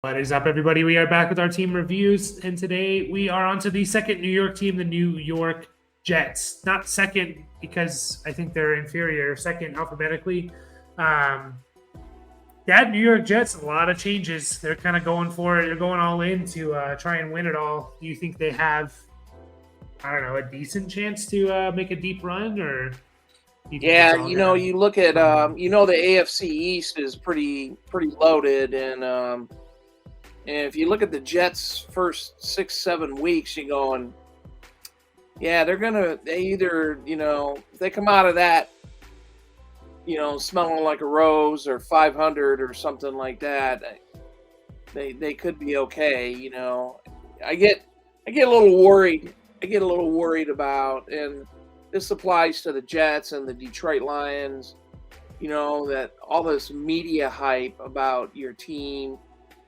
What is up, everybody? We are back with our team reviews, and today we are on to the second New York team, the New York Jets. Not second because I think they're inferior, second alphabetically. Um, that New York Jets, a lot of changes. They're kind of going for it. They're going all in to try and win it all. Do you think they have, I don't know, a decent chance to make a deep run, or do you think it's Yeah, all gonna you look at crumble? the AFC East is pretty loaded, and if you look at the Jets' first 6-7 weeks, you're going, yeah, they either if they come out of that smelling like a rose or 500 or something like that, they could be okay. I get I get a little worried. I get a little worried about, and this applies to the Jets and the Detroit Lions. That all this media hype about your team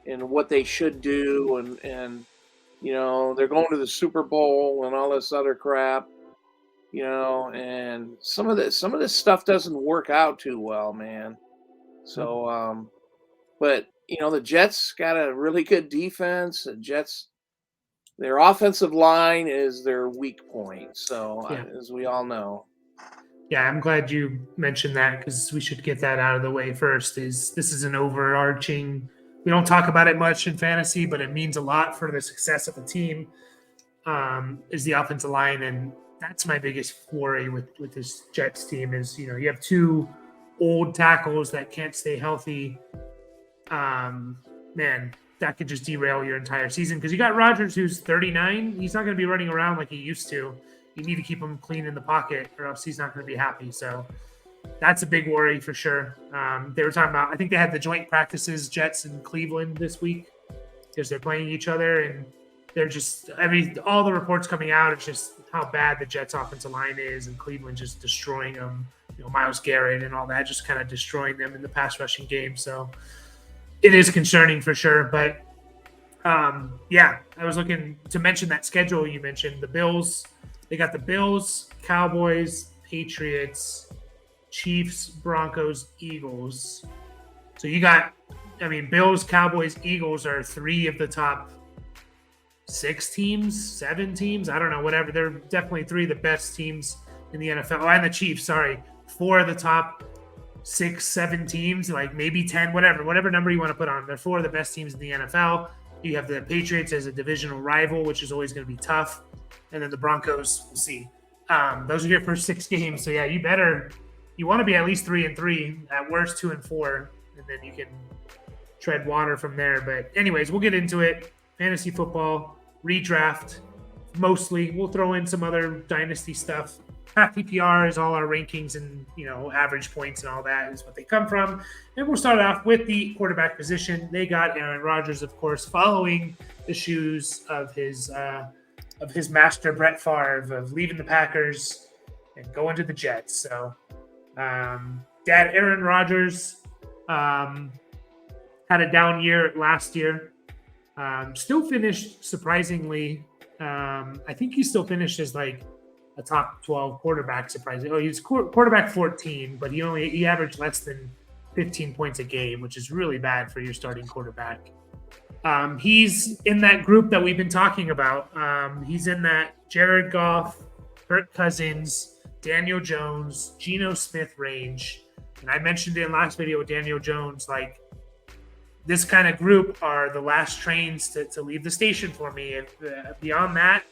and what they should do, and they're going to the Super Bowl and all this other crap. And some of this stuff doesn't work out too well, man. So, but the Jets got a really good defense. The Jets, their offensive line is their weak point. So, Yeah. as we all know. Yeah, I'm glad you mentioned that because we should get that out of the way first. Is this is an overarching? We don't talk about it much in fantasy, but it means a lot for the success of the team. Is the offensive line, and that's my biggest worry with this Jets team. Is you have two old tackles that can't stay healthy. Um, Man, that could just derail your entire season because you got Rodgers who's 39. He's not going to be running around like he used to. You need to keep him clean in the pocket, or else he's not going to be happy. So that's a big worry for sure. They were talking about, I think they had the joint practices, Jets and Cleveland this week, because they're playing each other, and they're just, I mean, all the reports coming out, it's just how bad the Jets offensive line is, and Cleveland just destroying them. Miles Garrett and all that, just kind of destroying them in the pass rushing game. So it is concerning for sure. But yeah, I was looking to mention that schedule you mentioned. The Bills, they got the Bills, Cowboys, Patriots, Chiefs, Broncos, Eagles. So you got, I mean, Bills, Cowboys, Eagles are three of the top six teams, seven teams. I don't know, whatever. They're definitely three of the best teams in the NFL. Oh, and the Chiefs, sorry. Four of the top six, seven teams, like maybe 10, whatever number you want to put on. They're four of the best teams in the NFL. You have the Patriots as a divisional rival, which is always going to be tough. And then the Broncos, we'll see. Those are your first six games. So yeah, you want to be at least 3-3, at worst 2-4, and then you can tread water from there. But anyways, we'll get into it. Fantasy football, redraft, mostly. We'll throw in some other dynasty stuff. Half PPR is all our rankings, and average points and all that is what they come from. And we'll start off with the quarterback position. They got Aaron Rodgers, of course, following the shoes of his master Brett Favre of leaving the Packers and going to the Jets. So, Dad Aaron Rodgers had a down year last year. Still finished surprisingly. I think he still finished as like a top 12 quarterback, surprisingly. Oh, he was quarterback 14, but he averaged less than 15 points a game, which is really bad for your starting quarterback. He's in that group that we've been talking about. He's in that Jared Goff, Kirk Cousins, Daniel Jones, Geno Smith range. And I mentioned it in last video with Daniel Jones, like this kind of group are the last trains to leave the station for me. If beyond that,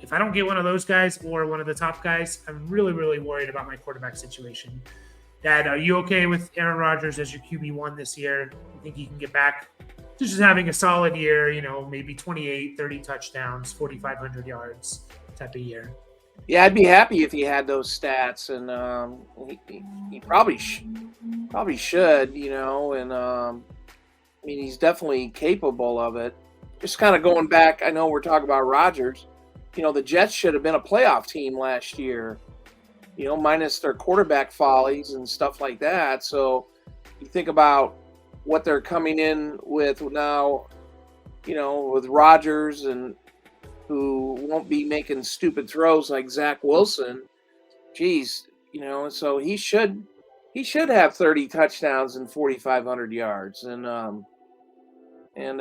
if I don't get one of those guys or one of the top guys, I'm really, really worried about my quarterback situation. Dad, are you okay with Aaron Rodgers as your QB1 this year? You think he can get back to just having a solid year, maybe 28, 30 touchdowns, 4,500 yards type of year? Yeah, I'd be happy if he had those stats, and he probably should, and I mean, he's definitely capable of it. Just kind of going back, I know we're talking about Rodgers. The Jets should have been a playoff team last year, minus their quarterback follies and stuff like that. So you think about what they're coming in with now, with Rodgers, and who won't be making stupid throws like Zach Wilson. Geez, so he should have 30 touchdowns and 4,500 yards. And And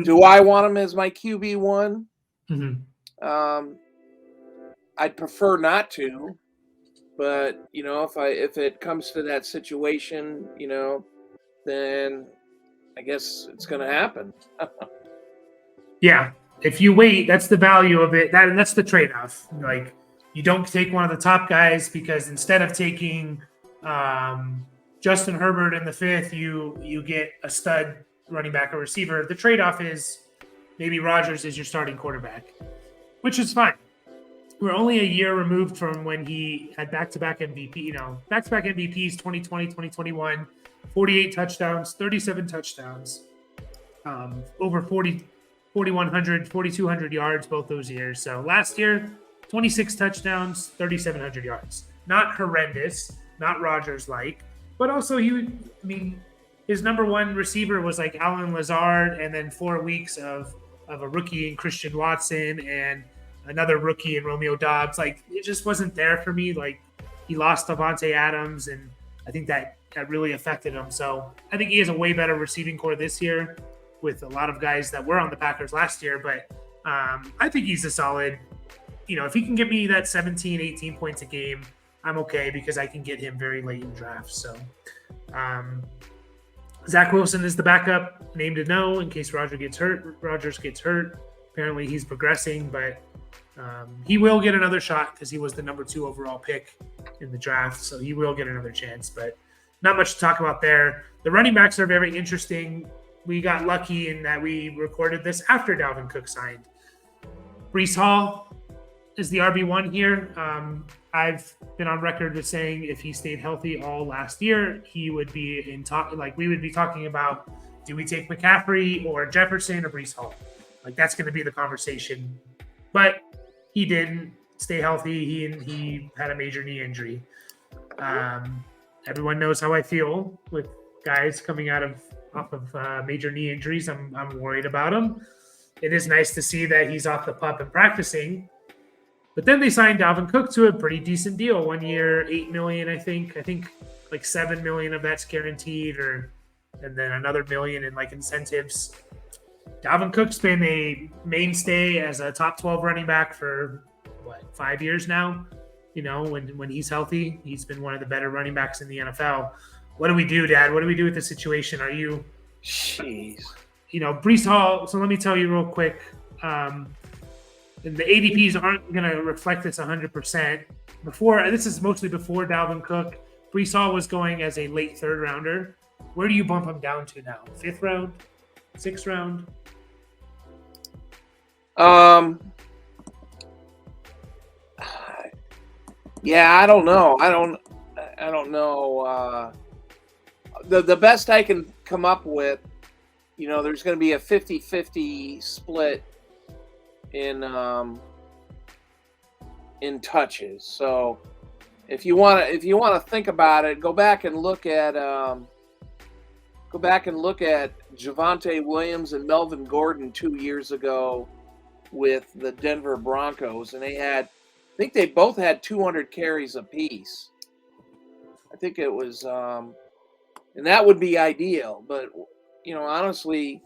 do I want him as my QB1? I'd prefer not to, but if it comes to that situation, then I guess it's going to happen. Yeah. If you wait, that's the value of it. That's the trade-off. Like, you don't take one of the top guys because instead of taking Justin Herbert in the 5th, you get a stud running back or receiver. The trade-off is maybe Rodgers is your starting quarterback, which is fine. We're only a year removed from when he had back-to-back MVP, back-to-back MVPs, 2020, 2021, 48 touchdowns, 37 touchdowns, over 4,100, 4,200 yards both those years. So last year, 26 touchdowns, 3,700 yards. Not horrendous, not Rodgers-like, but also his number one receiver was like Alan Lazard, and then 4 weeks of a rookie in Christian Watson and another rookie in Romeo Doubs. Like, it just wasn't there for me. Like, he lost Davante Adams, and I think that really affected him. So I think he has a way better receiving core this year with a lot of guys that were on the Packers last year. But I think he's a solid, if he can give me that 17, 18 points a game, I'm okay because I can get him very late in drafts. So Zach Wilson is the backup, name to know in case Rodgers gets hurt. Apparently he's progressing, but he will get another shot because he was the number 2 overall pick in the draft. So he will get another chance, but not much to talk about there. The running backs are very interesting. We got lucky in that we recorded this after Dalvin Cook signed. Breece Hall is the RB1 here. I've been on record with saying if he stayed healthy all last year, he would be we would be talking about, do we take McCaffrey or Jefferson or Breece Hall? Like, that's going to be the conversation. But he didn't stay healthy. He had a major knee injury. Everyone knows how I feel with guys coming off of major knee injuries. I'm worried about him. It is nice to see that he's off the pup and practicing. But then they signed Dalvin Cook to a pretty decent deal. 1 year, $8 million, I think. I think like $7 million of that's guaranteed, and then another $1 million in like incentives. Dalvin Cook's been a mainstay as a top 12 running back for 5 years now. When he's healthy, he's been one of the better running backs in the NFL. What do we do, Dad? What do we do with the situation? Are you, jeez, Breece Hall? So let me tell you real quick. The ADPs aren't going to reflect this 100%. This is mostly before Dalvin Cook. Breece Hall was going as a late 3rd rounder. Where do you bump him down to now? 5th round? 6th round? Yeah, I don't know. I don't know. The best I can come up with, there's going to be a 50-50 split in touches. So if you want to think about it, go back and look at Javonte Williams and Melvin Gordon 2 years ago with the Denver Broncos, and I think they both had 200 carries apiece. I think it was, and that would be ideal. But honestly,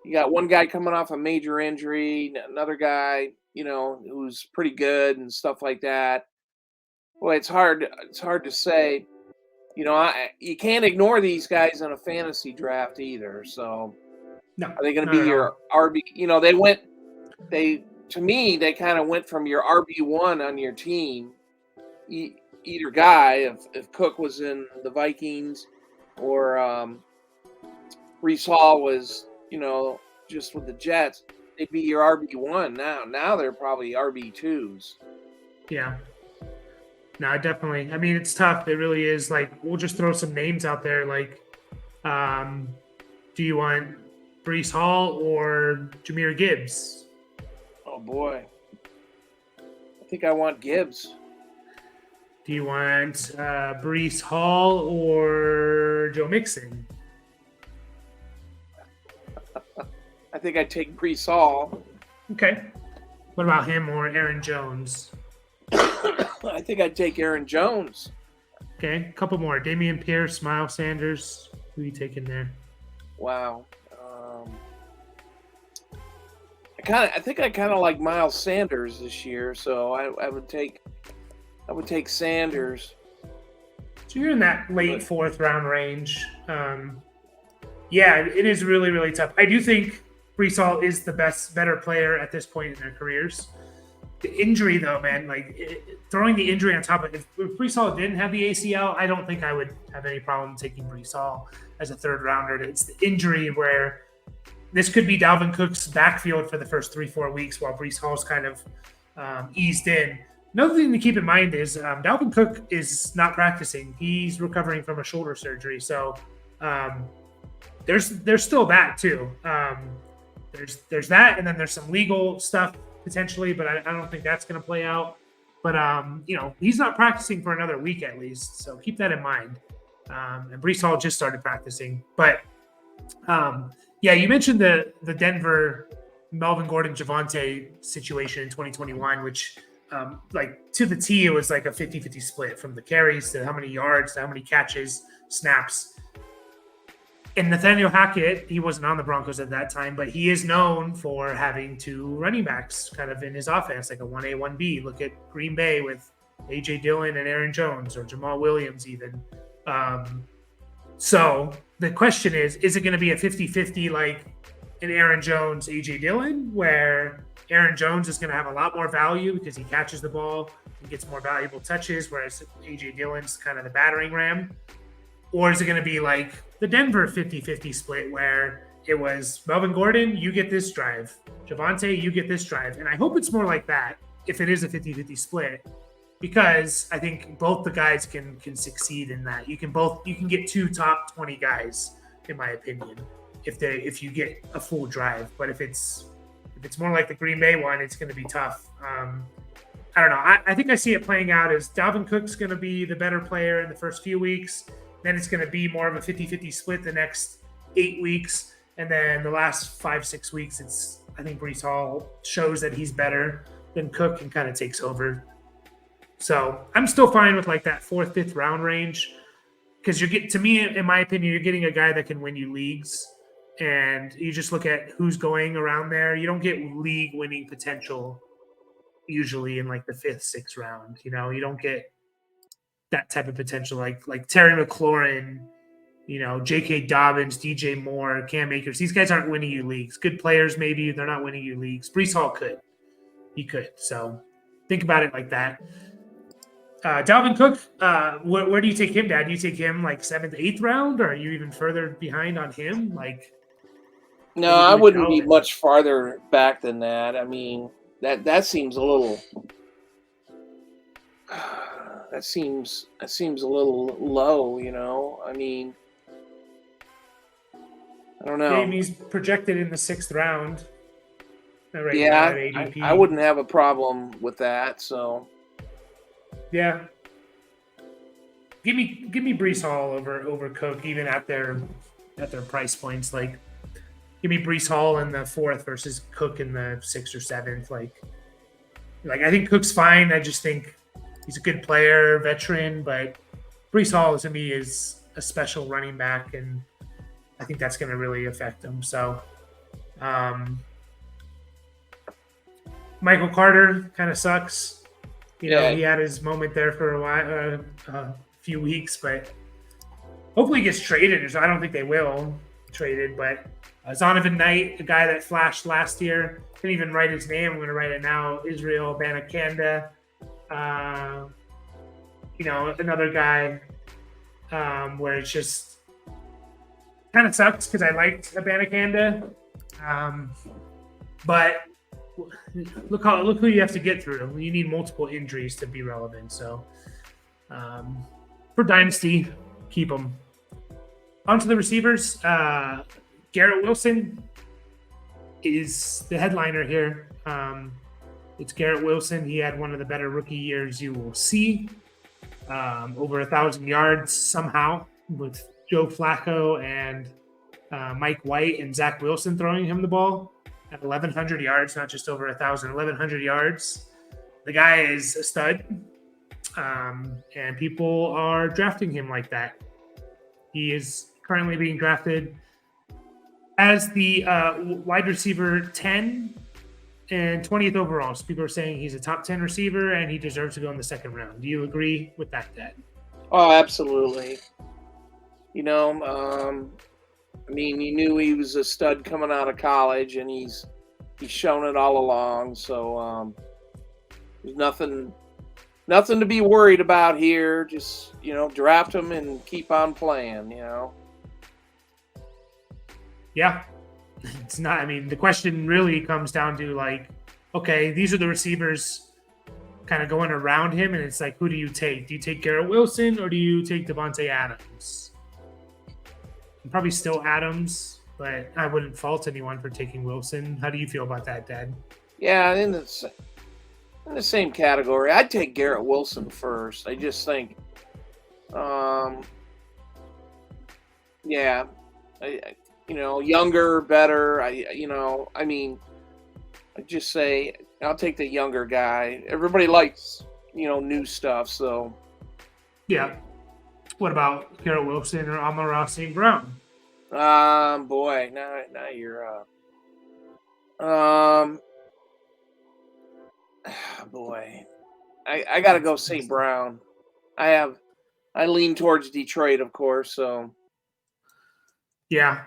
you got one guy coming off a major injury, another guy, who's pretty good and stuff like that. Boy, it's hard to say. You can't ignore these guys in a fantasy draft either. So, no, are they going to be your RB? To me, they kind of went from your RB1 on your team, either guy, if Cook was in the Vikings or Breece Hall was, just with the Jets, they'd be your RB1 now. Now they're probably RB2s. Yeah. No, definitely. I mean, it's tough. It really is. Like, we'll just throw some names out there. Like, do you want Breece Hall or Jahmyr Gibbs? Oh, boy. I think I want Gibbs. Do you want Breece Hall or Joe Mixon? I think I'd take Breece Hall. Okay. What about him or Aaron Jones? I think I'd take Aaron Jones. Okay. A couple more. Dameon Pierce, Miles Sanders. Who are you taking there? Wow. I think I kind of like Miles Sanders this year, so I would take Sanders. So you're in that late But- 4th round range. Yeah, it is really, really tough. I do think Brees Hall is the better player at this point in their careers. The injury, though, man, throwing the injury on top of it. If Brees Hall didn't have the ACL, I don't think I would have any problem taking Brees Hall as a 3rd-rounder. It's the injury where this could be Dalvin Cook's backfield for the first 3-4 weeks while Brees Hall's kind of eased in. Another thing to keep in mind is Dalvin Cook is not practicing. He's recovering from a shoulder surgery. So there's still that too. There's that, and then there's some legal stuff potentially, but I don't think that's going to play out. But he's not practicing for another week at least, so keep that in mind. And Brees Hall just started practicing, but yeah, you mentioned the Denver Melvin Gordon Javonte situation in 2021, which to the T, it was like a 50-50 split from the carries to how many yards to how many catches, snaps. And Nathaniel Hackett, he wasn't on the Broncos at that time, but he is known for having 2 running backs kind of in his offense, like a 1A, 1B. Look at Green Bay with A.J. Dillon and Aaron Jones, or Jamal Williams even. So the question is it going to be a 50-50 like an Aaron Jones, A.J. Dillon, where Aaron Jones is going to have a lot more value because he catches the ball and gets more valuable touches, whereas A.J. Dillon's kind of the battering ram? Or is it going to be like the Denver 50-50 split where it was Melvin Gordon, you get this drive. Javonte, you get this drive. And I hope it's more like that if it is a 50-50 split, because I think both the guys can succeed in that. You can get 2 top 20 guys, in my opinion, if you get a full drive. But if it's more like the Green Bay one, it's going to be tough. I don't know. I think I see it playing out as Dalvin Cook's going to be the better player in the first few weeks. Then it's going to be more of a 50-50 split the next 8 weeks. And then the last 5-6 weeks, I think Brees Hall shows that he's better than Cook and kind of takes over. So I'm still fine with like that 4th, 5th round range, because to me, in my opinion, you're getting a guy that can win you leagues. And you just look at who's going around there. You don't get league winning potential usually in like the 5th, 6th round. You don't get that type of potential like Terry McLaurin, J.K. Dobbins, DJ Moore, Cam Akers. These guys aren't winning you leagues. Good players, maybe they're not winning you leagues. Brees Hall could. He could. So think about it like that. Dalvin Cook, where do you take him, Dad? Do you take him like 7th, 8th round, or are you even further behind on him? No, I wouldn't be much farther back than that. I mean, that seems a little. That seems a little low, I mean, I don't know. He's projected in the 6th round. Right, yeah, I wouldn't have a problem with that. So, yeah, give me Brees Hall over Cook, even at their price points. Like, give me Brees Hall in the 4th versus Cook in the 6th or 7th. Like I think Cook's fine. I just think he's a good player, veteran, but Brees Hall to me is a special running back, and I think that's going to really affect him. So, Michael Carter kind of sucks. He had his moment there for a while, a few weeks, but hopefully he gets traded. I don't think they will traded, but Zonovan Knight, a guy that flashed last year, couldn't even write his name. I'm going to write it now. Israel Abanikanda. Another guy where it's just kind of sucks because I liked Abanikanda. But look who you have to get through. You need multiple injuries to be relevant. So for Dynasty, keep them. On to the receivers. Garrett Wilson is the headliner here. It's Garrett Wilson. He had one of the better rookie years you will see. Over 1,000 yards somehow with Joe Flacco and Mike White and Zach Wilson throwing him the ball at 1,100 yards, not just over 1,000, 1,100 yards. The guy is a stud, and people are drafting him like that. He is currently being drafted as the wide receiver 10 and 20th overall. So people are saying he's a top 10 receiver and he deserves to go in the second round. Do you agree with that, Dad? Oh, absolutely. You knew he was a stud coming out of college, and he's shown it all along. So there's nothing to be worried about here. Just draft him and keep on playing. Yeah, it's not. I mean, the question really comes down to like, okay, these are the receivers kind of going around him, and it's like, who do you take? Do you take Garrett Wilson or do you take Devontae Adams? Probably still Adams, but I wouldn't fault anyone for taking Wilson. How do you feel about that, Dad? Yeah, in the same category, I'd take Garrett Wilson first. I just think, younger, better. I just say I'll take the younger guy. Everybody likes, new stuff. So, yeah. What about Garrett Wilson or Amon-Ra St. Brown? Boy, now you're boy, I gotta go St. Brown. I lean towards Detroit, of course. So, yeah.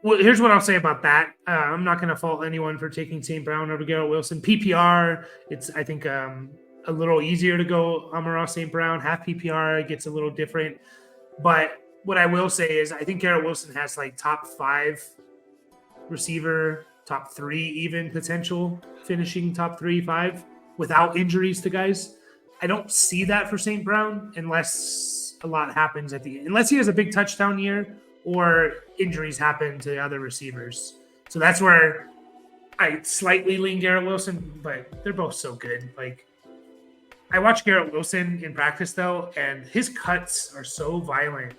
Well, here's what I'll say about that. I'm not going to fault anyone for taking St. Brown over Garrett Wilson. PPR, it's, I think, a little easier to go Amon-Ra St. Brown. Half PPR gets a little different. But what I will say is I think Garrett Wilson has like top 5 receiver, top 3 even potential finishing top 3, 5 without injuries to guys. I don't see that for St. Brown unless a lot happens unless he has a big touchdown year or injuries happen to other receivers. So that's where I slightly lean Garrett Wilson, but they're both so good. Like, I watched Garrett Wilson in practice though, and his cuts are so violent.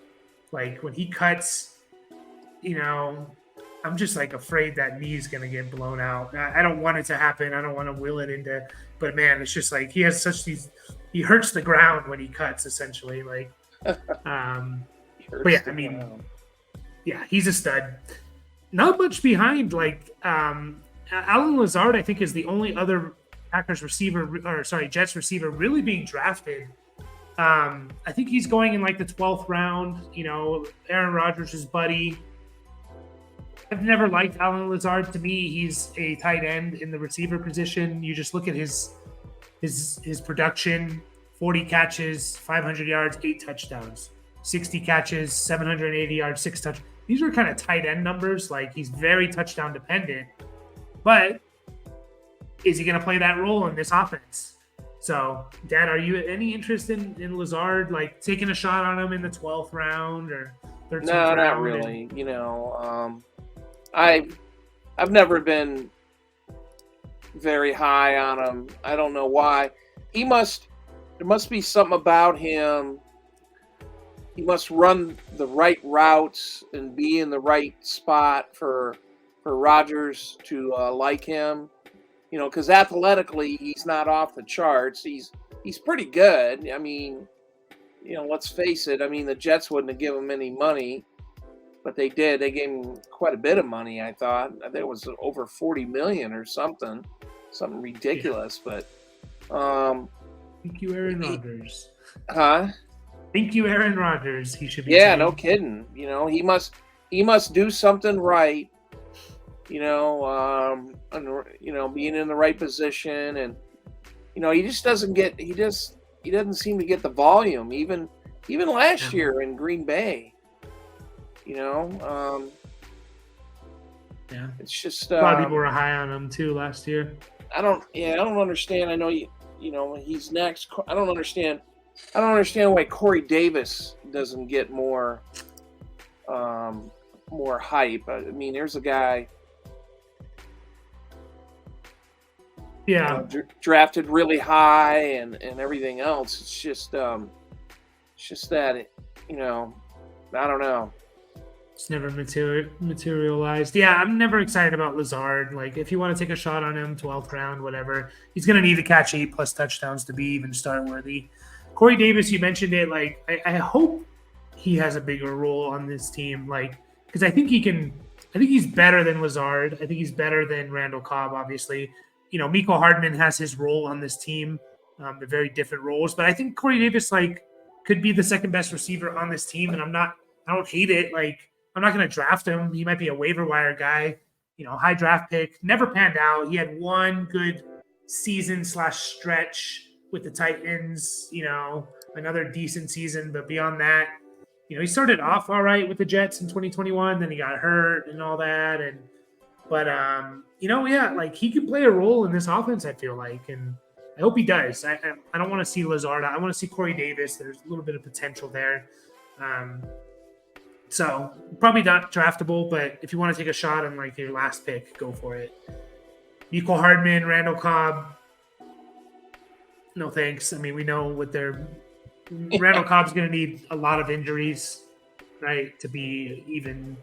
Like when he cuts, I'm just like afraid that knee is going to get blown out. I don't want it to happen. I don't want to will it into, but man, it's just like he has he hurts the ground when he cuts essentially. Like, but yeah, I mean, yeah, he's a stud. Not much behind. Like Allen Lazard, I think, is the only other Jets receiver really being drafted. I think he's going in like the 12th round. Aaron Rodgers' buddy. I've never liked Allen Lazard. To me, he's a tight end in the receiver position. You just look at his production: 40 catches, 500 yards, 8 touchdowns. 60 catches, 780 yards, 6 touchdowns. These are kind of tight end numbers. Like, he's very touchdown dependent. But is he going to play that role in this offense? So, Dad, are you any interest in Lazard, like taking a shot on him in the 12th round or 13th round? No, not really. I've never been very high on him. I don't know why. There must be something about him. He must run the right routes and be in the right spot for Rodgers to like him. Because athletically he's not off the charts. He's pretty good. I mean, let's face it. I mean, the Jets wouldn't have given him any money, but they did. They gave him quite a bit of money. I thought it was over $40 million or something ridiculous. Yeah. But thank you, Aaron Rodgers. Huh? Thank you, Aaron Rodgers. He should be. Yeah, no kidding. He must do something right. And, being in the right position, and he just doesn't get. He doesn't seem to get the volume. Even last year in Green Bay. Yeah. It's just a lot of people were high on him too last year. I don't understand. I know he's next. I don't understand why Corey Davis doesn't get more hype. I mean, there's a guy drafted really high and everything else. It's just that I don't know. It's never materialized. Yeah, I'm never excited about Lazard. Like, if you want to take a shot on him, 12th round, whatever, he's going to need to catch 8+ touchdowns to be even start worthy. Corey Davis, you mentioned it. Like, I hope he has a bigger role on this team. Like, because I think he's better than Lazard. I think he's better than Randall Cobb, obviously. Miko Hardman has his role on this team. They're very different roles. But I think Corey Davis, like, could be the second best receiver on this team. And I don't hate it. Like, I'm not going to draft him. He might be a waiver wire guy, high draft pick. Never panned out. He had one good season/stretch with the Titans, another decent season. But beyond that, he started off all right with the Jets in 2021. Then he got hurt and all that. But like, he could play a role in this offense, I feel like. And I hope he does. I don't want to see Lazard. I want to see Corey Davis. There's a little bit of potential there. So probably not draftable, but if you want to take a shot on like your last pick, go for it. Miko Hardman, Randall Cobb. No thanks. I mean, we know what Randall Cobb's going to need a lot of injuries, right, to be even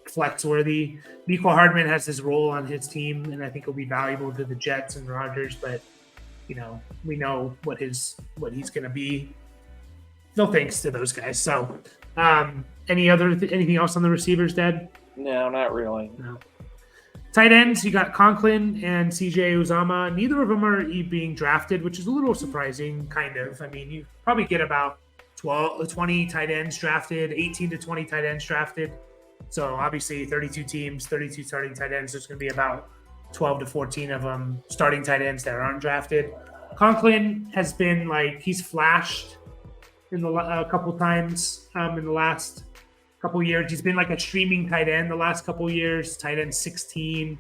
flex worthy. Miko Hardman has his role on his team, and I think he'll be valuable to the Jets and Rodgers, but we know what he's going to be. No thanks to those guys. So, anything else on the receivers, Dad? No, not really. No. Tight ends, you got Conklin and CJ Uzama. Neither of them are being drafted, which is a little surprising, kind of. I mean, you probably get about 20 tight ends drafted, 18 to 20 tight ends drafted. So obviously 32 teams, 32 starting tight ends. There's going to be about 12 to 14 of them starting tight ends that aren't drafted. Conklin has been like, he's flashed in a couple times in the last couple years. He's been like a streaming tight end the last couple years. Tight end 16.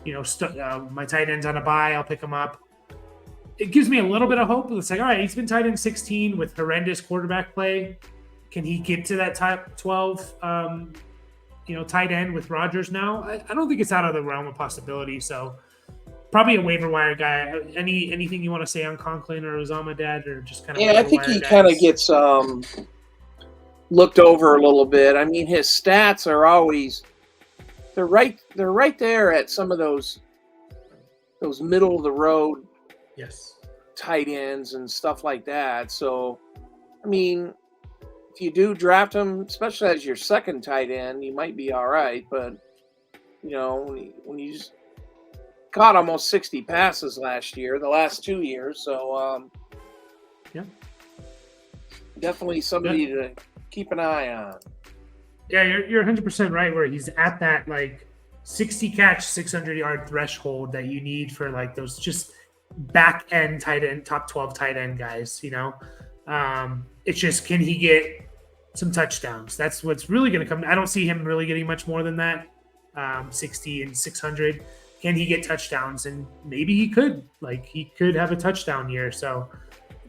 My tight end's on a bye. I'll pick him up. It gives me a little bit of hope. It's like, all right, he's been tight end 16 with horrendous quarterback play. Can he get to that top 12? Tight end with Rodgers now? I don't think it's out of the realm of possibility. So probably a waiver wire guy. Anything you want to say on Conklin or Uzama, Dad, or just kind of? Yeah, I think he kind of gets looked over a little bit. I mean, his stats are always they're right there at some of those middle of the road tight ends and stuff like that. So, I mean, if you do draft him, especially as your second tight end, you might be all right. But when you just caught almost 60 passes last year, the last 2 years, so definitely somebody to keep an eye on. Yeah, you're 100% right. Where he's at that like 60 catch, 600 yard threshold that you need for like those just back end tight end, top 12 tight end guys. It's just, can he get some touchdowns? That's what's really going to come. I don't see him really getting much more than that. 60 and 600. Can he get touchdowns? And maybe he could. Like, he could have a touchdown year. So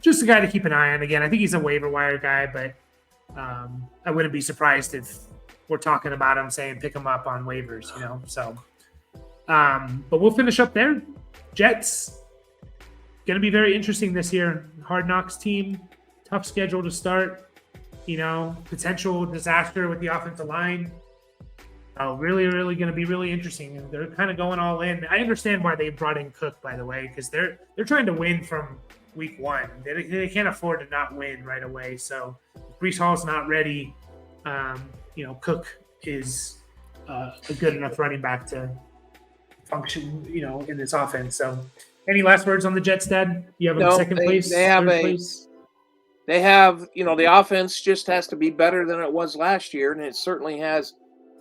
just a guy to keep an eye on. Again, I think he's a waiver wire guy, but I wouldn't be surprised if we're talking about him saying pick him up on waivers, So, but we'll finish up there. Jets, going to be very interesting this year. Hard Knocks team, tough schedule to start. Potential disaster with the offensive line. Really, really going to be really interesting. They're kind of going all in. I understand why they brought in Cook, by the way, because they're trying to win from week one. They can't afford to not win right away. So if Breece Hall's not ready, Cook is a good enough running back to function, in this offense. So any last words on the Jets, Dad? You have them second place? They have place? They have, the offense just has to be better than it was last year, and it certainly has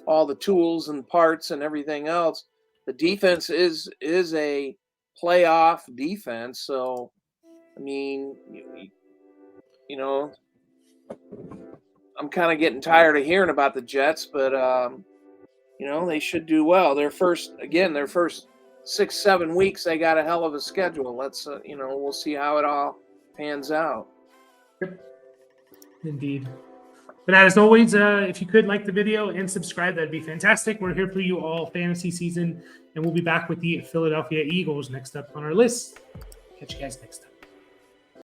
all the tools and parts and everything else. The defense is a playoff defense, so I mean, I'm kind of getting tired of hearing about the Jets, but they should do well. Their first 6-7 weeks, they got a hell of a schedule. Let's we'll see how it all pans out. Indeed. But as always, if you could like the video and subscribe, that'd be fantastic. We're here for you all fantasy season, and we'll be back with the Philadelphia Eagles next up on our list. Catch you guys next time.